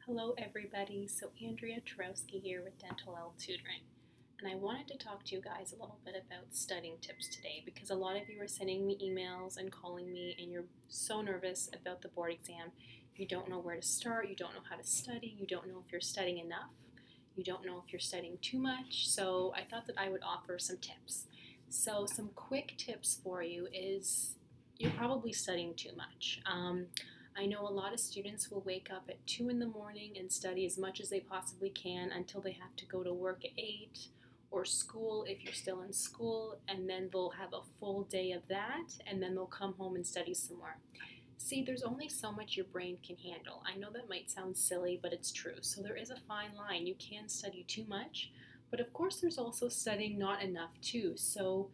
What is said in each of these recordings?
Hello everybody, so Andrea Turowski here with Dentalelle Tutoring, and I wanted to talk to you guys a little bit about studying tips today because a lot of you are sending me emails and calling me and you're so nervous about the board exam. You don't know where to start, you don't know how to study, you don't know if you're studying enough, you don't know if you're studying too much, so I thought that I would offer some tips. So some quick tips for you is you're probably studying too much. I know a lot of students will wake up at 2 in the morning and study as much as they possibly can until they have to go to work at 8 or school if you're still in school, and then they'll have a full day of that, and then they'll come home and study some more. See, there's only so much your brain can handle. I know that might sound silly, but it's true. So there is a fine line. You can study too much, but of course there's also studying not enough too. So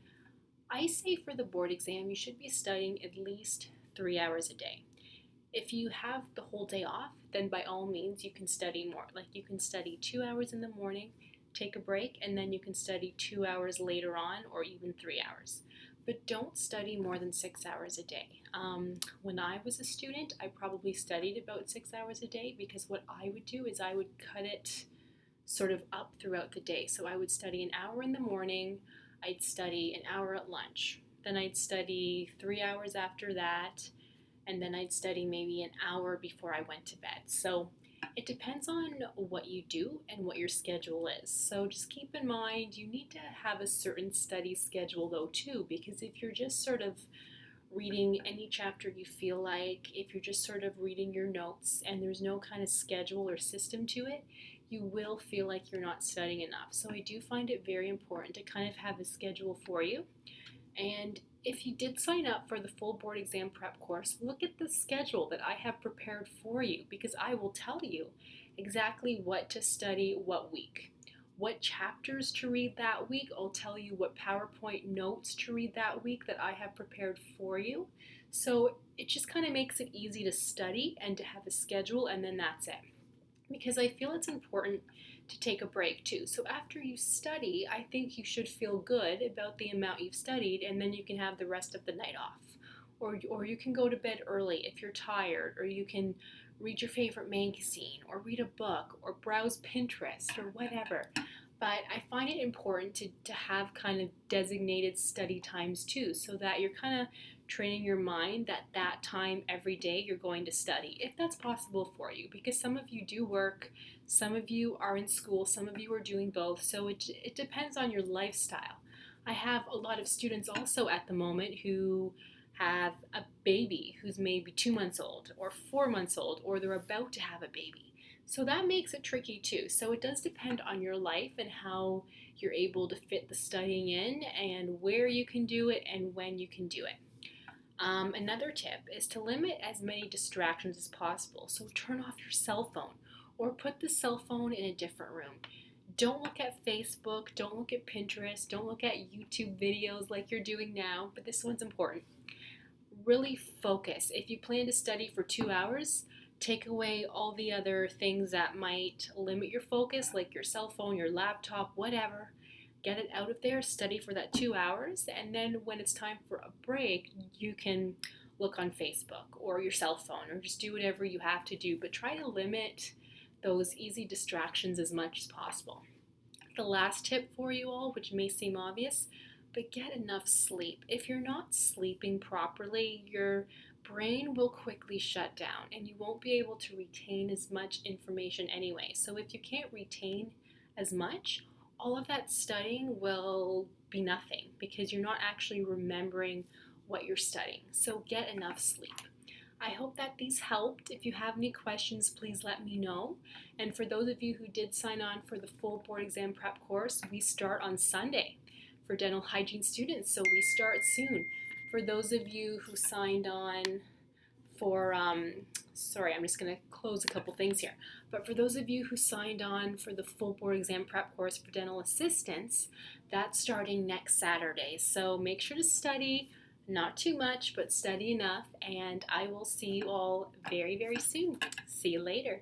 I say for the board exam, you should be studying at least 3 hours a day. If you have the whole day off, then by all means you can study more. Like you can study 2 hours in the morning, take a break, and then you can study 2 hours later on, or even 3 hours. But don't study more than 6 hours a day. When I was a student, I probably studied about 6 hours a day because what I would do is I would cut it sort of up throughout the day. So I would study an hour in the morning, I'd study an hour at lunch, then I'd study 3 hours after that, and then I'd study maybe an hour before I went to bed. So it depends on what you do and what your schedule is. So just keep in mind you need to have a certain study schedule though too, because if you're just sort of reading any chapter you feel like, if you're just sort of reading your notes and there's no kind of schedule or system to it, you will feel like you're not studying enough. So I do find it very important to kind of have a schedule for you. And if you did sign up for the full board exam prep course, look at the schedule that I have prepared for you because I will tell you exactly what to study what week. What chapters to read that week, I'll tell you what PowerPoint notes to read that week that I have prepared for you. So it just kind of makes it easy to study and to have a schedule, and then that's it. Because I feel it's important to take a break too. So after you study, I think you should feel good about the amount you've studied, and then you can have the rest of the night off. Or you can go to bed early if you're tired, or you can read your favorite magazine, or read a book, or browse Pinterest, or whatever. But I find it important to have kind of designated study times too, so that you're kind of training your mind that that time every day you're going to study, if that's possible for you, because some of you do work, some of you are in school, some of you are doing both, so it depends on your lifestyle. I have a lot of students also at the moment who have a baby who's maybe 2 months old or 4 months old, or they're about to have a baby. So that makes it tricky too. So it does depend on your life and how you're able to fit the studying in and where you can do it and when you can do it. Another tip is to limit as many distractions as possible. So turn off your cell phone or put the cell phone in a different room. Don't look at Facebook, don't look at Pinterest, don't look at YouTube videos like you're doing now, but this one's important. Really focus. If you plan to study for 2 hours, take away all the other things that might limit your focus, like your cell phone, your laptop, whatever. Get it out of there, study for that 2 hours, and then when it's time for a break, you can look on Facebook or your cell phone or just do whatever you have to do, but try to limit those easy distractions as much as possible. The last tip for you all, which may seem obvious, but get enough sleep. If you're not sleeping properly, your brain will quickly shut down and you won't be able to retain as much information anyway. So if you can't retain as much, all of that studying will be nothing because you're not actually remembering what you're studying. So get enough sleep. I hope that these helped. If you have any questions, please let me know. And for those of you who did sign on for the full board exam prep course, we start on Sunday for dental hygiene students, so we start soon. For those of you who signed on for, sorry, I'm just going to close a couple things here. But for those of you who signed on for the full board exam prep course for dental assistants, that's starting next Saturday. So make sure to study, not too much, but study enough, and I will see you all very, very soon. See you later.